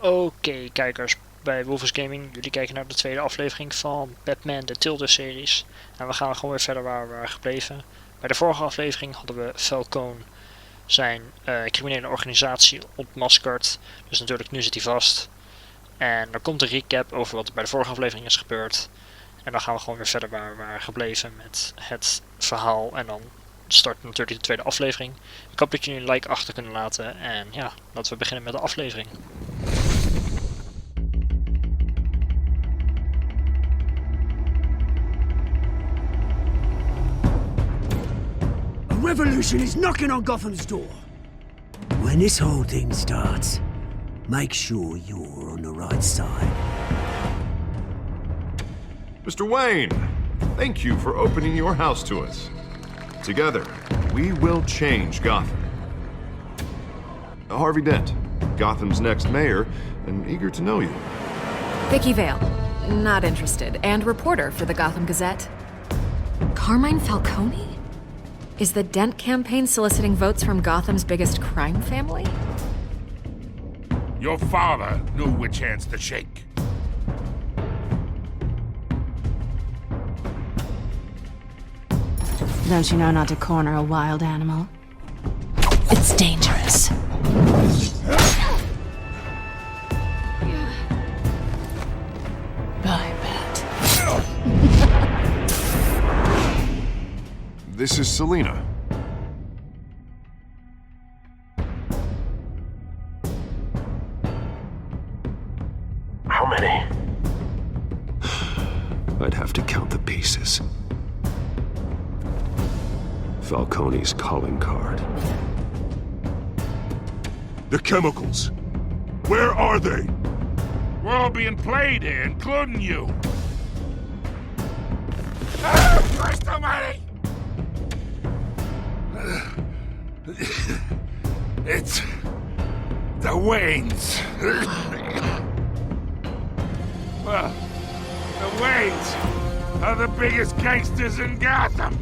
Oké, kijkers bij Wolfers Gaming. Jullie kijken naar de tweede aflevering van Batman de TellTale-series. En we gaan gewoon weer verder waar we waren gebleven. Bij de vorige aflevering hadden we Falcone zijn criminele organisatie ontmaskerd. Dus natuurlijk, nu zit hij vast. En er komt een recap over wat er bij de vorige aflevering is gebeurd. En dan gaan we gewoon weer verder waar we waren gebleven met het verhaal. En dan start natuurlijk de tweede aflevering. Ik hoop dat jullie een like achter kunnen laten. En ja, laten we beginnen met de aflevering. A revolution is knocking on Gotham's door. When this whole thing starts, make sure you're on the right side. Mr. Wayne, thank you for opening your house to us. Together, we will change Gotham. Harvey Dent, Gotham's next mayor, and eager to know you. Vicky Vale, not interested, and reporter for the Gotham Gazette. Carmine Falcone? Is the Dent campaign soliciting votes from Gotham's biggest crime family? Your father knew which hands to shake. Don't you know not to corner a wild animal? It's dangerous. I bet. This is Selina. How many? I'd have to count the pieces. Falcone's calling card. The chemicals. Where are they? We're all being played here, including you. Christ almighty! It's the Waynes. Well, the Waynes are the biggest gangsters in Gotham.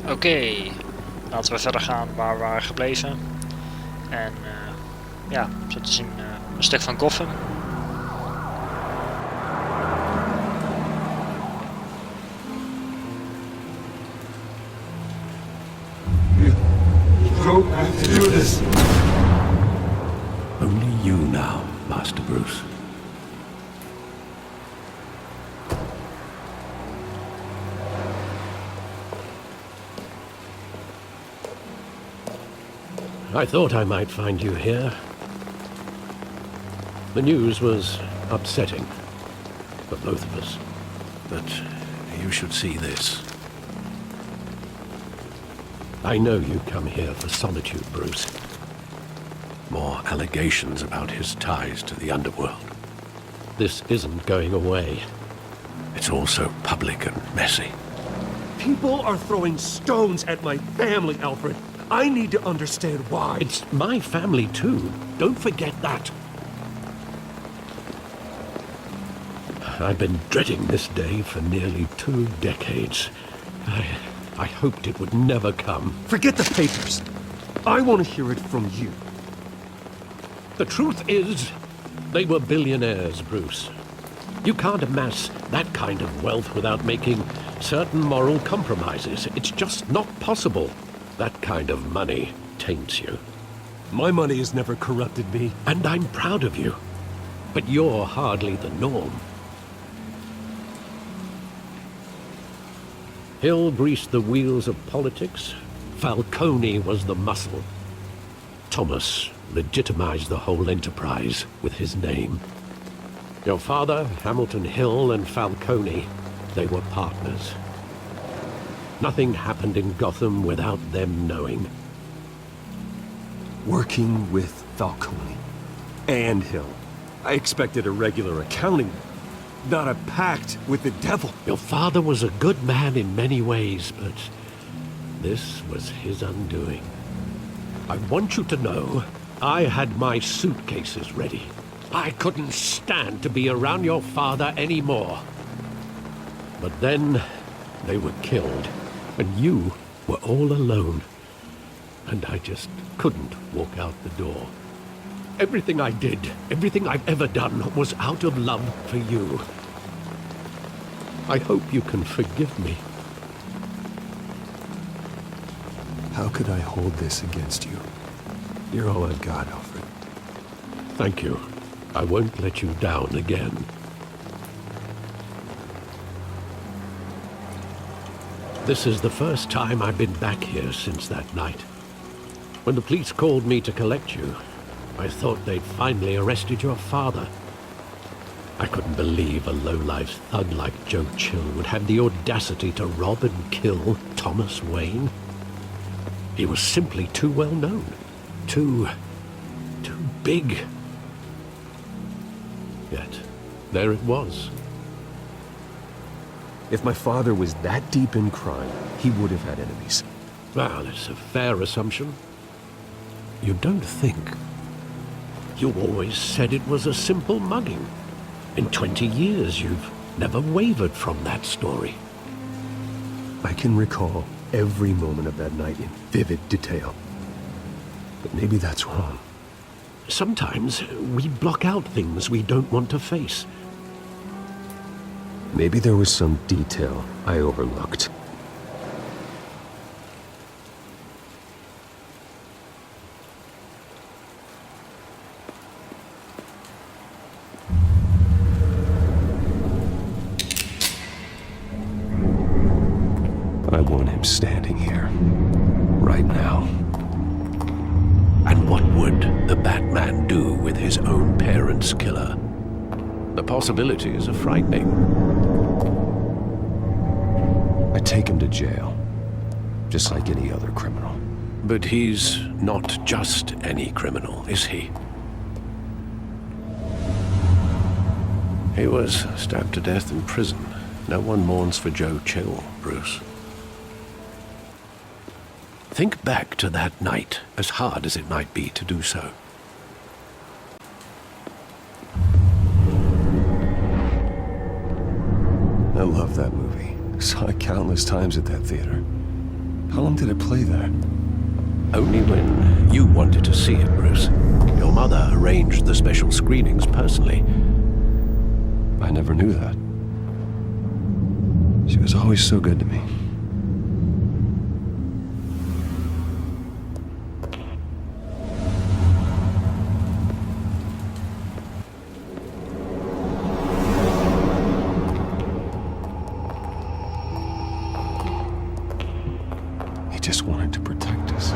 Oké, laten we verder gaan waar we waren gebleven. En ja, zo te zien een stuk van Gotham. You don't have to do this. Only you now, Master Bruce. I thought I might find you here. The news was upsetting for both of us. But you should see this. I know you come here for solitude, Bruce. More allegations about his ties to the underworld. This isn't going away. It's all so public and messy. People are throwing stones at my family, Alfred. I need to understand why. It's my family too. Don't forget that. I've been dreading this day for nearly 2 decades. I hoped it would never come. Forget the papers. I want to hear it from you. The truth is, they were billionaires, Bruce. You can't amass that kind of wealth without making certain moral compromises. It's just not possible. That kind of money taints you. My money has never corrupted me. And I'm proud of you. But you're hardly the norm. Hill greased the wheels of politics. Falcone was the muscle. Thomas legitimized the whole enterprise with his name. Your father, Hamilton Hill, and Falcone, they were partners. Nothing happened in Gotham without them knowing. Working with Falcone and Hill. I expected a regular accounting, not a pact with the devil. Your father was a good man in many ways, but this was his undoing. I want you to know I had my suitcases ready. I couldn't stand to be around your father anymore. But then they were killed, and you were all alone. And I just couldn't walk out the door. Everything I did, everything I've ever done, was out of love for you. I hope you can forgive me. How could I hold this against you? You're all I've got, Alfred. Thank you. I won't let you down again. This is the first time I've been back here since that night. When the police called me to collect you, I thought they'd finally arrested your father. I couldn't believe a low-life thug like Joe Chill would have the audacity to rob and kill Thomas Wayne. He was simply too well known. Too big. Yet, there it was. If my father was that deep in crime, he would have had enemies. Well, it's a fair assumption. You don't think? You always said it was a simple mugging. In 20 years, you've never wavered from that story. I can recall every moment of that night in vivid detail. But maybe that's wrong. Sometimes we block out things we don't want to face. Maybe there was some detail I overlooked. I want him standing here, right now. And what would the Batman do with his own parents' killer? The possibilities are frightening. I take him to jail, just like any other criminal. But he's not just any criminal, is he? He was stabbed to death in prison. No one mourns for Joe Chill, Bruce. Think back to that night, as hard as it might be to do so. I love that movie. Saw it countless times at that theater. How long did it play there? Only when you wanted to see it, Bruce. Your mother arranged the special screenings personally. I never knew that. She was always so good to me. Just wanted to protect us.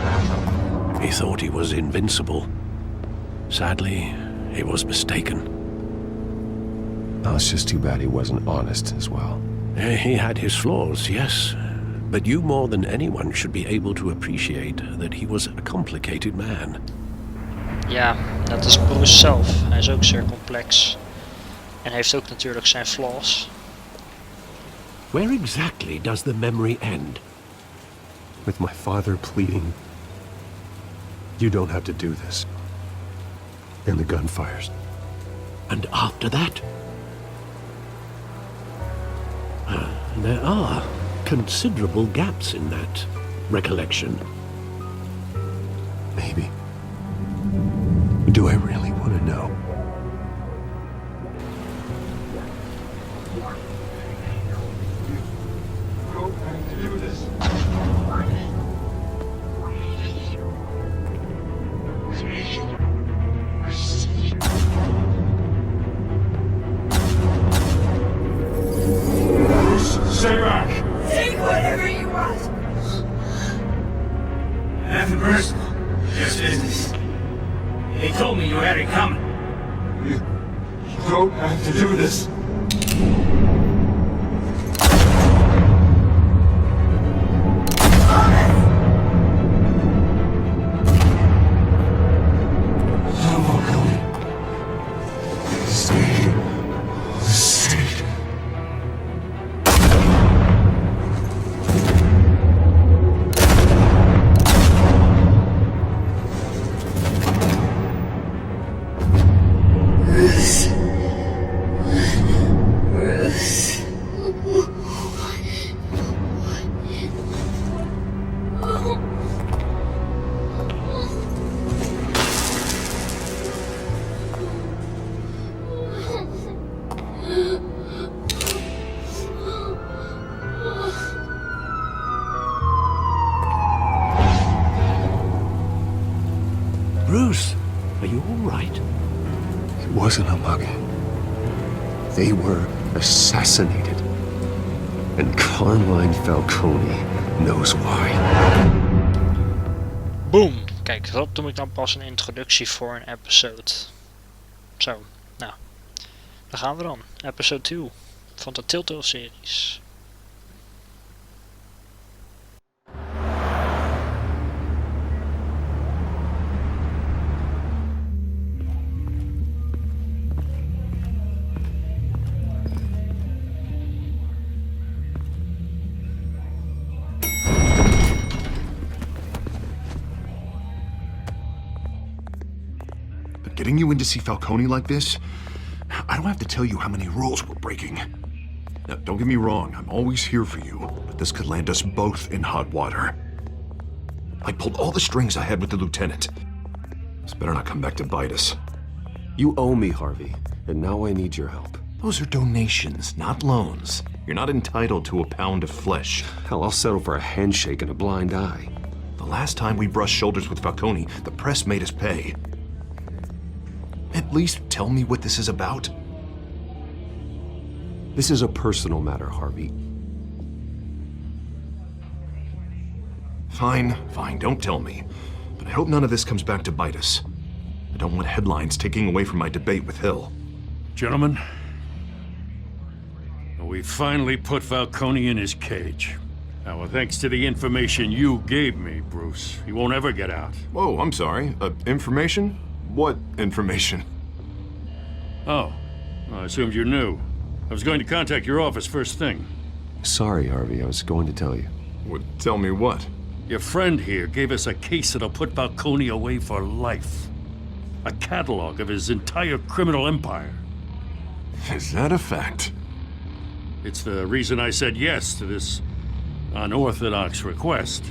He thought he was invincible. Sadly, he was mistaken. Oh, it's just too bad he wasn't honest as well. He had his flaws, yes. But you more than anyone should be able to appreciate that he was a complicated man. Ja, dat is Bruce zelf. Hij is ook zeer complex. En heeft ook natuurlijk zijn flaws. Where exactly does the memory end? With my father pleading, "You don't have to do this." And the gunfires. And after that? There are considerable gaps in that recollection. Maybe. Do I really want to know? Stay back! Take whatever you want. Nothing personal, just business. They told me you had it coming. You don't have to do this. Bruce, are you all right? It wasn't a mug. They were assassinated. And Carmine Falcone knows why. Boom! Kijk, dat noem ik dan pas een introductie voor een episode. Zo, nou. Daar gaan we dan. Episode 2 van de TellTale series. Getting you in to see Falcone like this? I don't have to tell you how many rules we're breaking. Now, don't get me wrong, I'm always here for you, but this could land us both in hot water. I pulled all the strings I had with the lieutenant. This better not come back to bite us. You owe me, Harvey, and now I need your help. Those are donations, not loans. You're not entitled to a pound of flesh. Hell, I'll settle for a handshake and a blind eye. The last time we brushed shoulders with Falcone, the press made us pay. At least tell me what this is about. This is a personal matter, Harvey. Fine, don't tell me. But I hope none of this comes back to bite us. I don't want headlines taking away from my debate with Hill. Gentlemen, we finally put Falcone in his cage. Now, thanks to the information you gave me, Bruce, he won't ever get out. Whoa, I'm sorry. Information? What information? Oh, well, I assumed you knew. I was going to contact your office first thing. Sorry, Harvey, I was going to tell you. Well, tell me what? Your friend here gave us a case that'll put Falcone away for life. A catalog of his entire criminal empire. Is that a fact? It's the reason I said yes to this unorthodox request.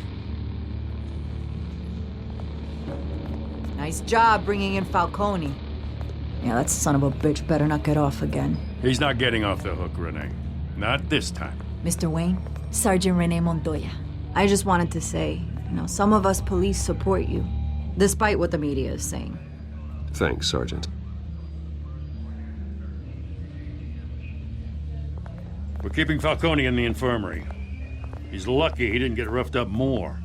Nice job bringing in Falcone. Yeah, that son of a bitch better not get off again. He's not getting off the hook, Renee. Not this time. Mr. Wayne, Sergeant Renee Montoya. I just wanted to say, some of us police support you, despite what the media is saying. Thanks, Sergeant. We're keeping Falcone in the infirmary. He's lucky he didn't get roughed up more.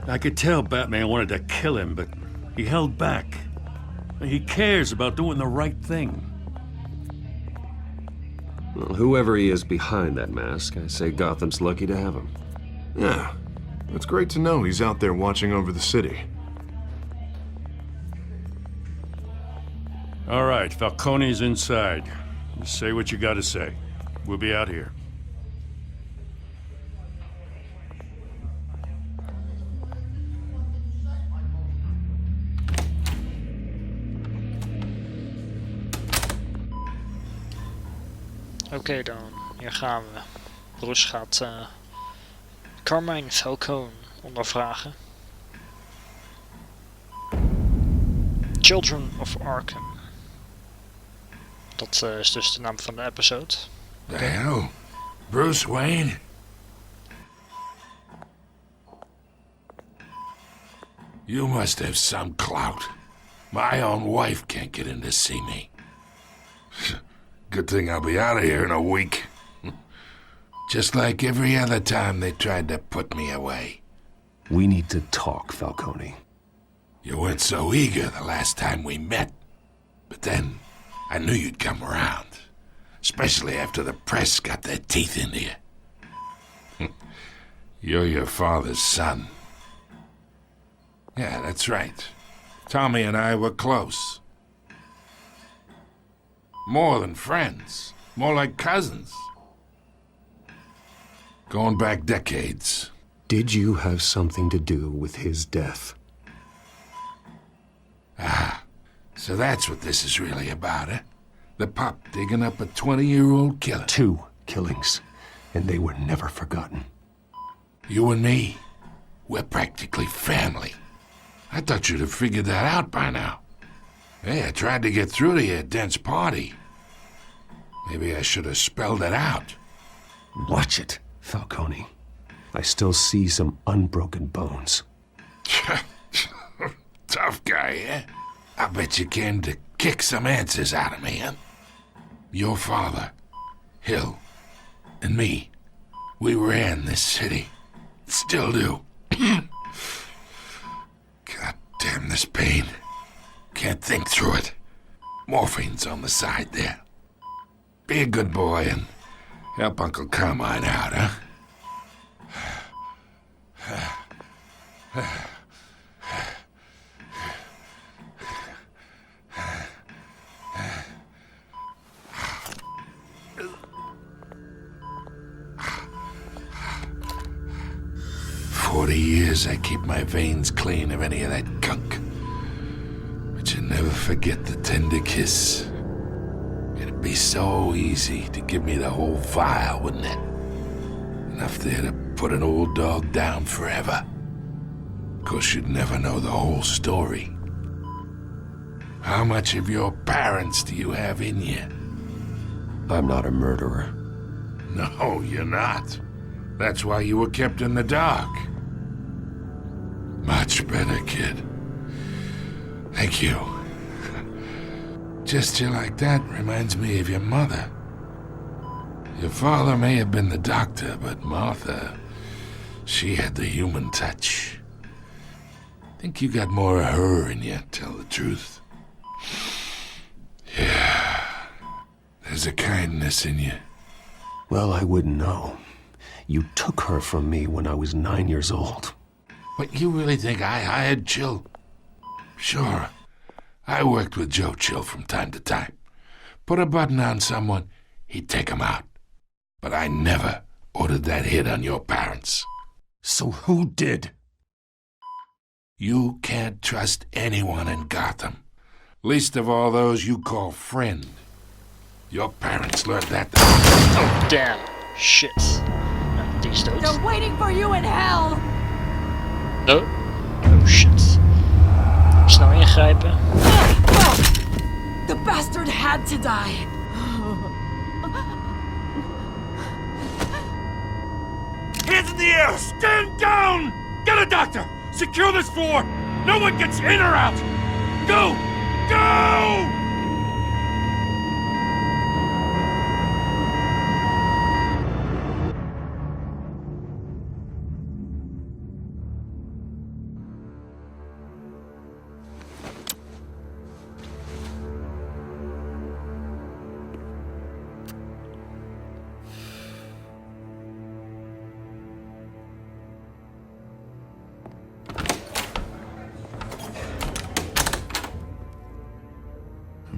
I could tell Batman wanted to kill him, but he held back. He cares about doing the right thing. Well, whoever he is behind that mask, I say Gotham's lucky to have him. Yeah, it's great to know he's out there watching over the city. All right, Falcone's inside. You say what you gotta say. We'll be out here. Oké dan, hier gaan we. Bruce gaat Carmine Falcone ondervragen. Children of Arkham. Dat is dus de naam van de episode. The hell? Bruce Wayne? You must have some clout. My own wife can't get in to see me. Good thing I'll be out of here in a week. Just like every other time they tried to put me away. We need to talk, Falcone. You weren't so eager the last time we met. But then, I knew you'd come around. Especially after the press got their teeth into you. You're your father's son. Yeah, that's right. Tommy and I were close. More than friends. More like cousins. Going back decades. Did you have something to do with his death? Ah, so that's what this is really about, eh? The pup digging up a 20-year-old killer. 2 killings, and they were never forgotten. You and me, we're practically family. I thought you'd have figured that out by now. Hey, I tried to get through to your dense party. Maybe I should have spelled it out. Watch it, Falcone. I still see some unbroken bones. Tough guy, eh? I bet you came to kick some answers out of me, huh? Your father, Hill, and me, we ran this city. Still do. God damn this pain. Can't think through it. Morphine's on the side there. Be a good boy and help Uncle Carmine out, huh? 40 years I keep my veins clean of any of that gunk. But you never forget the tender kiss. It'd be so easy to give me the whole vial, wouldn't it? Enough there to put an old dog down forever. Of course, you'd never know the whole story. How much of your parents do you have in you? I'm not a murderer. No, you're not. That's why you were kept in the dark. Much better, kid. Thank you. Gesture like that reminds me of your mother. Your father may have been the doctor, but Martha, she had the human touch. Think you got more of her in you, tell the truth. Yeah, there's a kindness in you. Well, I wouldn't know. You took her from me when I was 9 years old. What, you really think I hired Chill? Sure. I worked with Joe Chill from time to time. Put a button on someone, he'd take him out. But I never ordered that hit on your parents. So who did? You can't trust anyone in Gotham. Least of all those you call friend. Your parents learned that. Oh, damn. Shit. Nou, die is dood. They're waiting for you in hell! No. Oh, shit. Snel ingrijpen. The bastard had to die. Hands in the air! Stand down! Get a doctor! Secure this floor! No one gets in or out! Go! Go!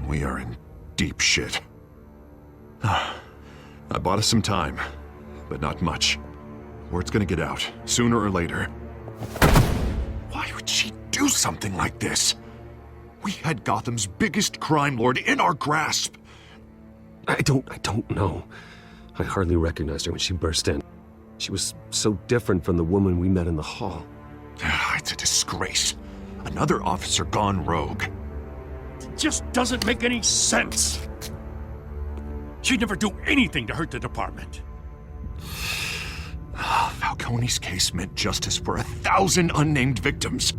We are in deep shit. I bought us some time, but not much. Word's gonna get out, sooner or later. Why would she do something like this? We had Gotham's biggest crime lord in our grasp. I don't know. I hardly recognized her when she burst in. She was so different from the woman we met in the hall. It's a disgrace. Another officer gone rogue. It just doesn't make any sense. She'd never do anything to hurt the department. Falcone's case meant justice for 1,000 unnamed victims.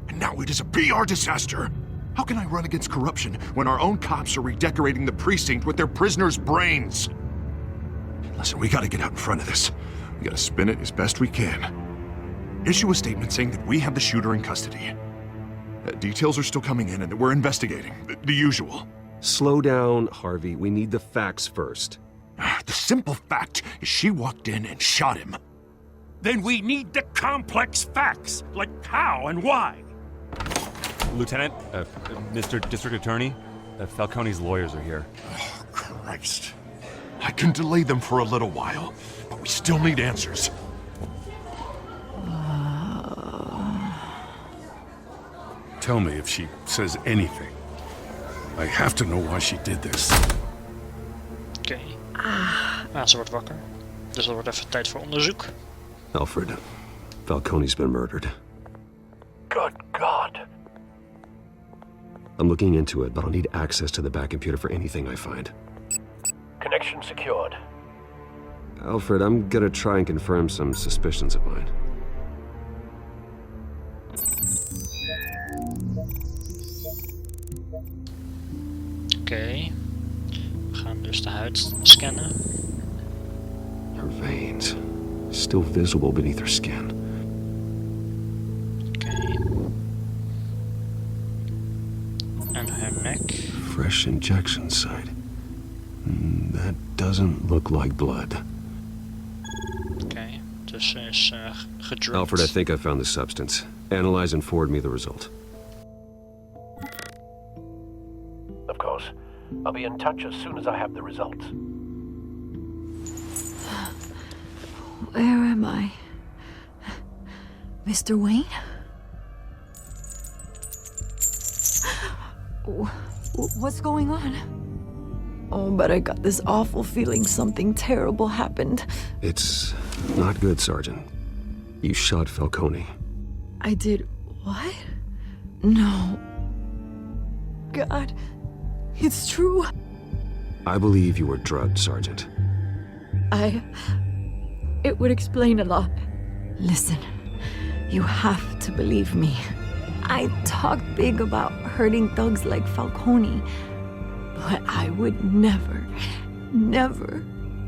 And now it is a PR disaster. How can I run against corruption when our own cops are redecorating the precinct with their prisoners' brains? Listen, we gotta get out in front of this. We gotta spin it as best we can. Issue a statement saying that we have the shooter in custody. Details are still coming in and that we're investigating. The usual. Slow down, Harvey. We need the facts first. The simple fact is she walked in and shot him. Then we need the complex facts, like how and why. Lieutenant, Mr. District Attorney, Falcone's lawyers are here. Oh, Christ. I can delay them for a little while, but we still need answers. Tell me if she says anything. I have to know why she did this. Oké. Ze wordt wakker. Dus dat wordt even tijd voor onderzoek. Alfred, Falcone's been murdered. Good God. I'm looking into it, but I'll need access to the back computer for anything I find. Connection secured. Alfred, I'm gonna try and confirm some suspicions of mine. Oké. We gaan dus de huid scannen. Her veins, still visible beneath her skin. Oké. En haar nek. Fresh injection site. That doesn't look like blood. Oké. Dus ze is gedrukt. Alfred, I think I found the substance. Analyze and forward me the result. Of course. I'll be in touch as soon as I have the results. Where am I? Mr. Wayne? What's going on? Oh, but I got this awful feeling something terrible happened. It's not good, Sergeant. You shot Falcone. I did what? No. God, it's true. I believe you were drugged, Sergeant. It would explain a lot. Listen, you have to believe me. I talk big about hurting thugs like Falcone, but I would never, never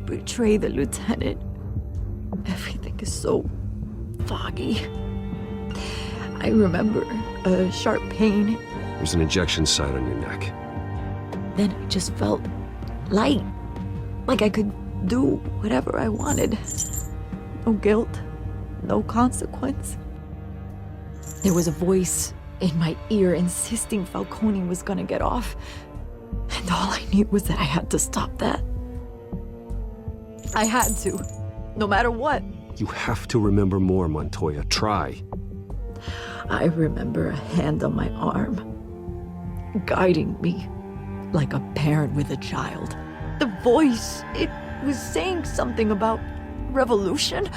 betray the lieutenant. Everything is so foggy. I remember a sharp pain. There's an injection site on your neck. Then I just felt light, like I could do whatever I wanted. No guilt, no consequence. There was a voice in my ear insisting Falcone was gonna get off. And all I knew was that I had to stop that. I had to, no matter what. You have to remember more, Montoya. Try. I remember a hand on my arm, guiding me like a parent with a child. The voice, it was saying something about revolution.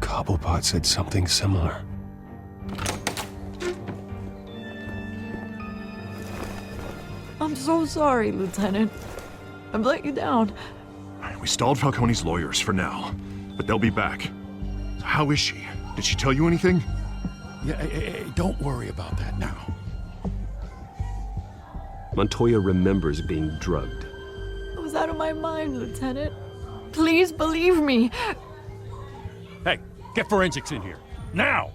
Cobblepot said something similar. I'm so sorry, Lieutenant. I've let you down. We stalled Falcone's lawyers for now, but they'll be back. How is she? Did she tell you anything? Yeah, don't worry about that now. Montoya remembers being drugged. I was out of my mind, Lieutenant. Please believe me. Hey, get forensics in here. Now!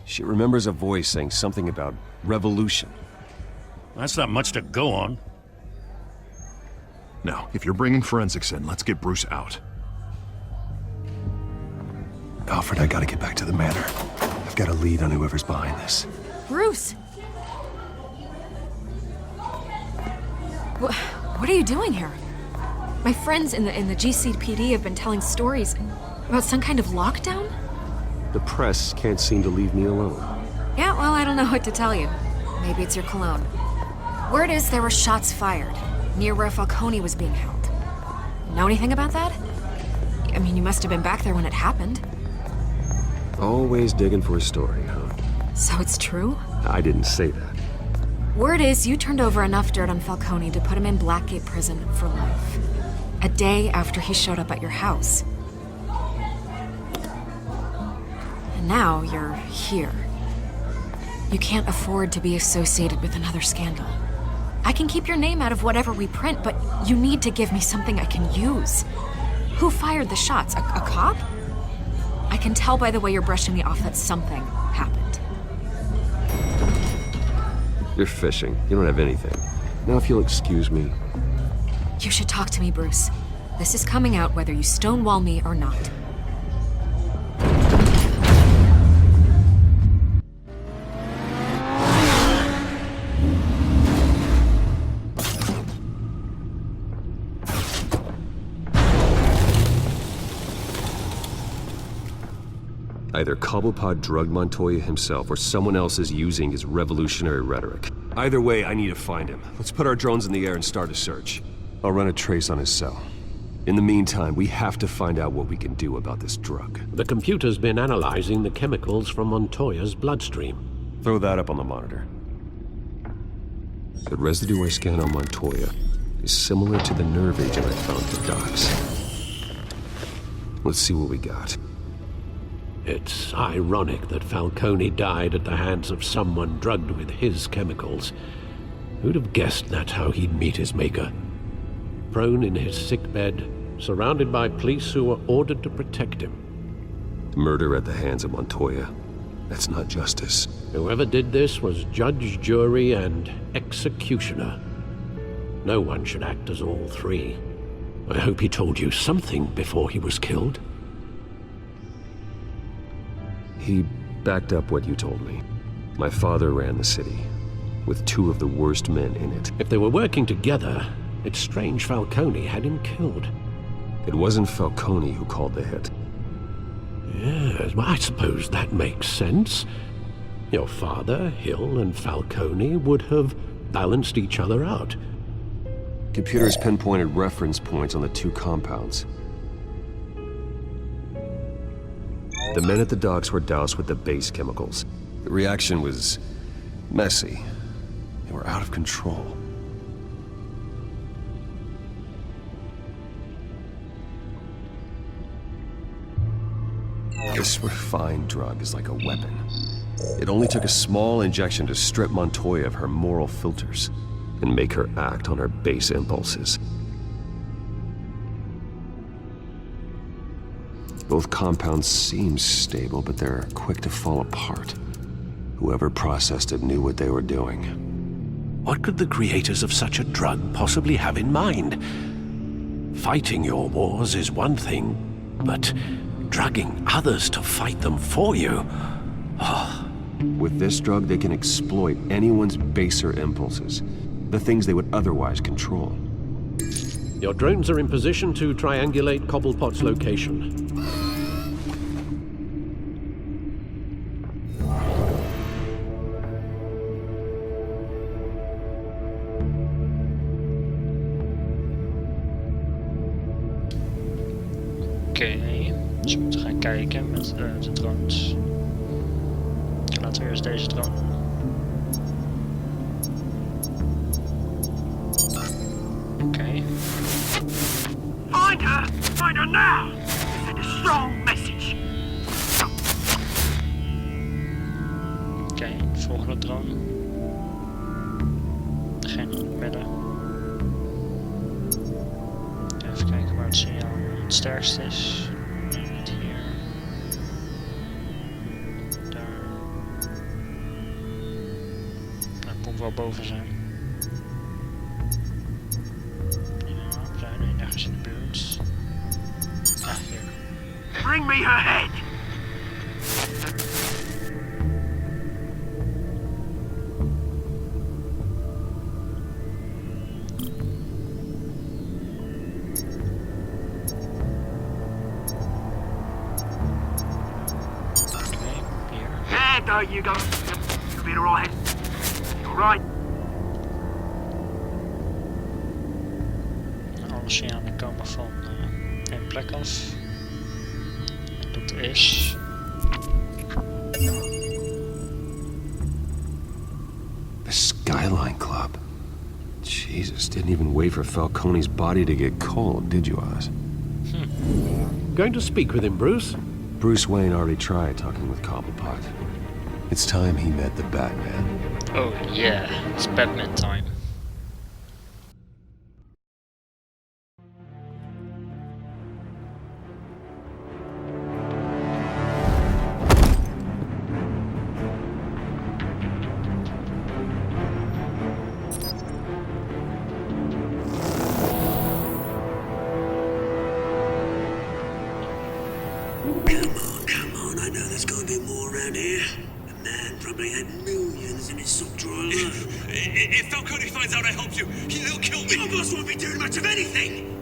She remembers a voice saying something about revolution. That's not much to go on. Now, if you're bringing forensics in, let's get Bruce out. Alfred, I gotta get back to the manor. I've got a lead on whoever's behind this. Bruce! What are you doing here? My friends in the GCPD have been telling stories about some kind of lockdown? The press can't seem to leave me alone. Yeah, well, I don't know what to tell you. Maybe it's your cologne. Word is there were shots fired near where Falcone was being held. Know anything about that? I mean, you must have been back there when it happened. Always digging for a story, huh? So it's true? I didn't say that. Word is you turned over enough dirt on Falcone to put him in Blackgate Prison for life. A day after he showed up at your house. And now you're here. You can't afford to be associated with another scandal. I can keep your name out of whatever we print, but you need to give me something I can use. Who fired the shots? A cop? I can tell by the way you're brushing me off that something happened. You're fishing. You don't have anything. Now, if you'll excuse me. You should talk to me, Bruce. This is coming out whether you stonewall me or not. Either Cobblepot drugged Montoya himself, or someone else is using his revolutionary rhetoric. Either way, I need to find him. Let's put our drones in the air and start a search. I'll run a trace on his cell. In the meantime, we have to find out what we can do about this drug. The computer's been analyzing the chemicals from Montoya's bloodstream. Throw that up on the monitor. The residue I scanned on Montoya is similar to the nerve agent I found at the docks. Let's see what we got. It's ironic that Falcone died at the hands of someone drugged with his chemicals. Who'd have guessed that's how he'd meet his maker? Prone in his sickbed, surrounded by police who were ordered to protect him. Murder at the hands of Montoya. That's not justice. Whoever did this was judge, jury, and executioner. No one should act as all three. I hope he told you something before he was killed. He backed up what you told me. My father ran the city, with 2 of the worst men in it. If they were working together, it's strange Falcone had him killed. It wasn't Falcone who called the hit. Yes, well, I suppose that makes sense. Your father, Hill, and Falcone would have balanced each other out. Computers pinpointed reference points on the 2 compounds. The men at the docks were doused with the base chemicals. The reaction was messy. They were out of control. This refined drug is like a weapon. It only took a small injection to strip Montoya of her moral filters and make her act on her base impulses. Both compounds seem stable, but they're quick to fall apart. Whoever processed it knew what they were doing. What could the creators of such a drug possibly have in mind? Fighting your wars is one thing, but drugging others to fight them for you? Oh. With this drug, they can exploit anyone's baser impulses, the things they would otherwise control. Your drones are in position to triangulate Cobblepot's location. Oké, dus we moeten gaan kijken met de drones. Laten we eerst deze drone doen. Oké. Find her! Find her now! Send a strong message! Oké, volgende drone. Degene in het midden. Even kijken waar het signaal het sterkst is. Niet hier. Daar. Dat moet wel boven zijn. Ja, we zijn nu nergens in de buurt. Ah, hier. Bring me her head! There you go. You'll be alright. You're right. Alle signalen komen van één plek af. En dat is... The Skyline Club. Jesus, didn't even wait for Falcone's body to get cold, did you, Oz? Going to speak with him, Bruce? Bruce Wayne already tried talking with Cobblepot. It's time he met the Batman. Oh yeah, it's Batman time. Come on, I know there's gonna be more around here. The man probably had millions in his sock drawer alone. If Falcone finds out I helped you, he'll kill me. Your boss won't be doing much of anything!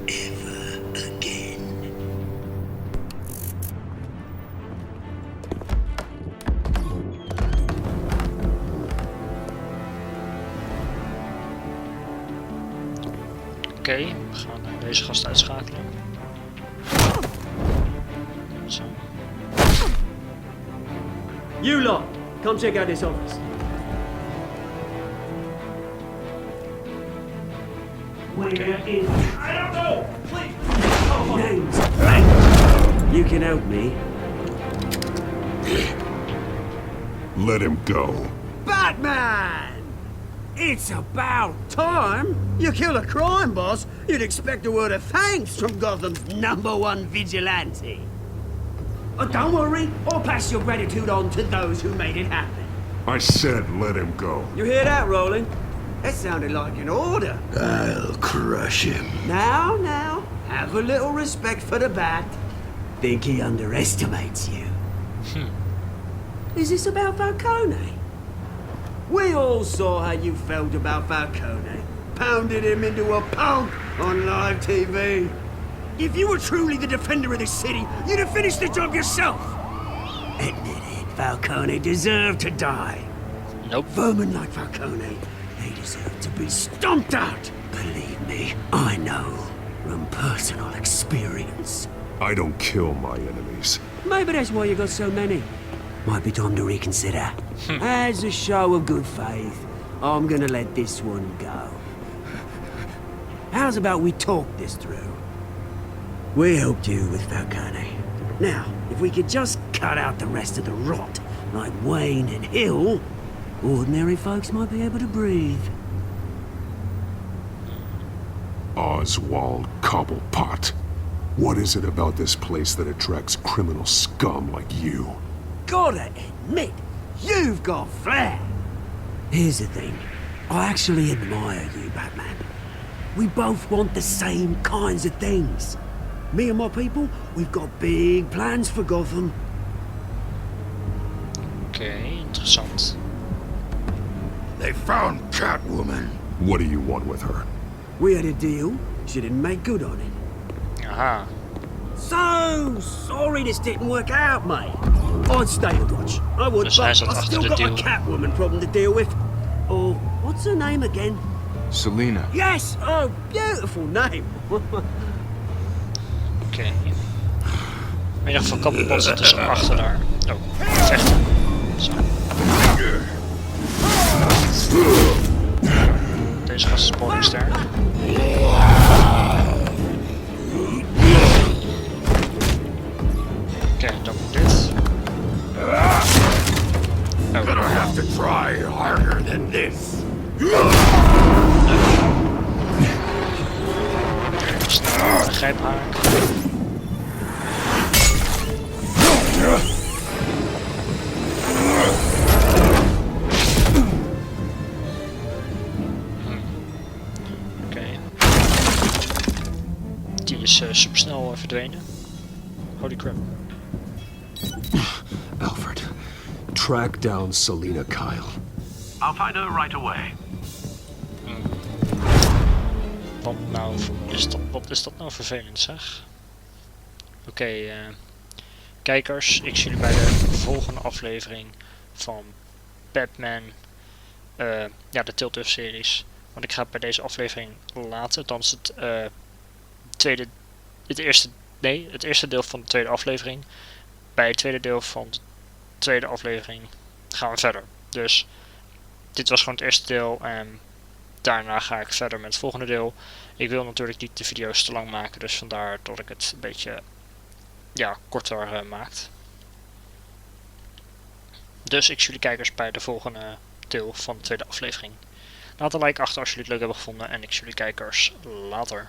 Ever again. Oké, we gaan deze gast uitschakelen. Zo. You lot, come check out this office. Where is... I don't know! Please! Name's Frank. You can help me. Let him go. Batman! It's about time! You kill a crime boss, you'd expect a word of thanks from Gotham's #1 vigilante. Oh, don't worry, I'll pass your gratitude on to those who made it happen. I said let him go. You hear that, Roland? That sounded like an order. I'll crush him. Now, have a little respect for the Bat. Think he underestimates you. Is this about Falcone? We all saw how you felt about Falcone. Pounded him into a pulp on live TV. If you were truly the defender of this city, you'd have finished the job yourself. Admit it, Falcone deserved to die. Nope. Vermin like Falcone, they deserve to be stomped out. Believe me, I know from personal experience. I don't kill my enemies. Maybe that's why you got so many. Might be time to reconsider. As a show of good faith, I'm gonna let this one go. How's about we talk this through? We helped you with Falcone. Now, if we could just cut out the rest of the rot, like Wayne and Hill, ordinary folks might be able to breathe. Oswald Cobblepot. What is it about this place that attracts criminal scum like you? Gotta admit, you've got flair. Here's the thing. I actually admire you, Batman. We both want the same kinds of things. Me and my people, we've got big plans for Gotham. Oké, interessant. They found Catwoman. What do you want with her? We had a deal. She didn't make good on it. Aha. So sorry this didn't work out, mate. I'd stay a watch. I would, Dus hij but zat I achter still de got deal. a Catwoman problem to deal with. Oh, what's her name again? Selina. Yes! Oh, beautiful name. Oké. Middag van Cobblepot zit dus achter daar. Oh, vechten. Zo. Deze gast is behoorlijk sterk. Oké, dan moet dit. Oh, Gonna have to try harder than this. Snel, grijphaak. Oké. Die is supersnel verdwenen. Holy crap. Alfred, track down Selina Kyle. I'll find her right away. Wat is dat nou vervelend, zeg? Oké, kijkers, ik zie jullie bij de volgende aflevering van Batman, ja, de TellTale series. Want ik ga het bij deze aflevering laten, althans het eerste deel van de tweede aflevering. Bij het tweede deel van de tweede aflevering gaan we verder. Dus dit was gewoon het eerste deel en daarna ga ik verder met het volgende deel. Ik wil natuurlijk niet de video's te lang maken, dus vandaar dat ik het een beetje korter maakt. Dus ik zie jullie kijkers bij de volgende deel van de tweede aflevering. Laat een like achter als jullie het leuk hebben gevonden en ik zie jullie kijkers later.